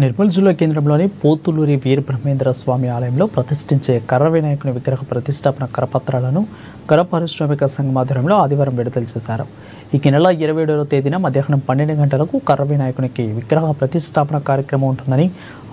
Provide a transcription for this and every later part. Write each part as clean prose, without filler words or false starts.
నిర్మల్ జిల్లా కేంద్రంలోని పోతులూరి వీరబ్రహ్మేంద్ర స్వామి ఆలయంలో ప్రతిష్ఠించే కర్ర వినాయకుని విగ్రహ ప్రతిష్టాపన కరపత్రాలను కర పారిశ్రామిక సంఘం ఆధ్వర్యంలో ఆదివారం విడుదల చేశారు. ఈ నెల 27వ తేదీన మధ్యాహ్నం 12 గంటలకు కర్ర వినాయకునికి విగ్రహ ప్రతిష్టాపన కార్యక్రమం ఉంటుందని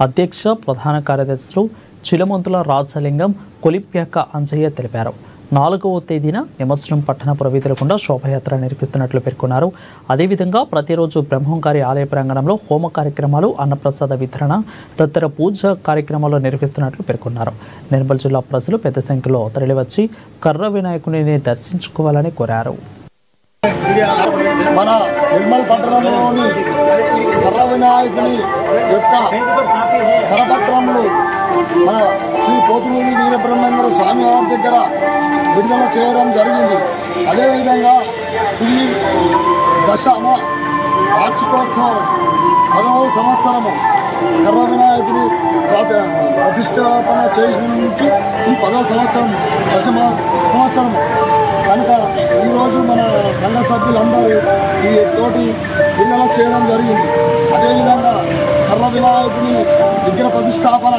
అధ్యక్ష ప్రధాన కార్యదర్శులు చిలమంతుల రాజలింగం కొలిప్యాక అంజయ్య తెలిపారు. 4వ తేదీన నిమజ్జనం పట్టణపుర వీధులకుండా శోభయాత్ర నిర్వహిస్తున్నట్లు పేర్కొన్నారు. అదేవిధంగా ప్రతిరోజు బ్రహ్మంగారి ఆలయ ప్రాంగణంలో హోమ కార్యక్రమాలు, అన్నప్రసాద వితరణ తదితర పూజ కార్యక్రమాలు నిర్వహిస్తున్నట్లు పేర్కొన్నారు. నిర్మల్ జిల్లా ప్రజలు పెద్ద సంఖ్యలో తరలివచ్చి కర్ర వినాయకుని దర్శించుకోవాలని కోరారు. మన నిర్మల్ పట్టణంలోని కర్ర వినాయకుని యొక్క కరపత్రములు మన శ్రీ పోతులూరి వీరబ్రహ్మేంద్ర స్వామి వారి దగ్గర విడుదల చేయడం జరిగింది. అదేవిధంగా ఇది దశమ వార్షికోత్సవం 10వ సంవత్సరము కర్ర వినాయకుని ప్రతిష్టాపన చేసి నుంచి ఇది 10వ సంవత్సరం దశమ సంవత్సరము కనుక ఈరోజు మన సంఘ సభ్యులందరూ ఈ తోటి విడుదల చేయడం జరిగింది. అదేవిధంగా కర్ర వినాయకుని విగ్రహ ప్రతిష్టాపన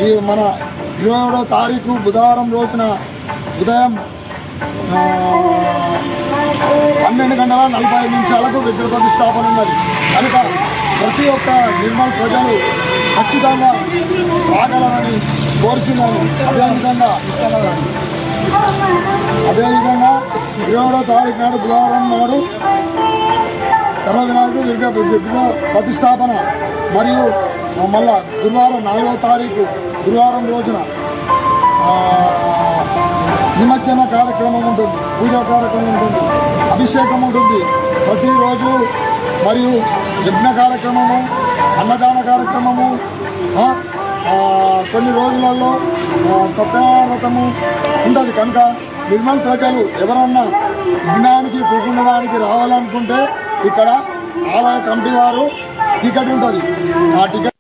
ఈ మన 27వ తారీఖు బుధవారం రోజున ఉదయం 12:45 విగ్రహ ప్రతిష్టాపన ఉన్నది. కనుక ప్రతి ఒక్క నిర్మల్ ప్రజలు ఖచ్చితంగా రాగలరని కోరుచున్నాను. అదేవిధంగా 27వ తారీఖు నాడు బుధవారం నాడు కర్ర వినాయకుడు విగ్రహ ప్రతిష్టాపన మరియు మళ్ళా గురువారం 4వ తారీఖు గురువారం రోజున నిమజ్జన కార్యక్రమం ఉంటుంది, పూజా కార్యక్రమం ఉంటుంది, అభిషేకం ఉంటుంది ప్రతిరోజు, మరియు యజ్ఞ కార్యక్రమము, అన్నదాన కార్యక్రమము, కొన్ని రోజులలో సత్యవ్రతము ఉంటుంది. కనుక నిర్మల్ ప్రజలు ఎవరన్నా యజ్ఞానికి కూకుండడానికి రావాలనుకుంటే ఇక్కడ ఆలయ కమిటీ వారు టికెట్ ఉంటుంది. ఆ టికెట్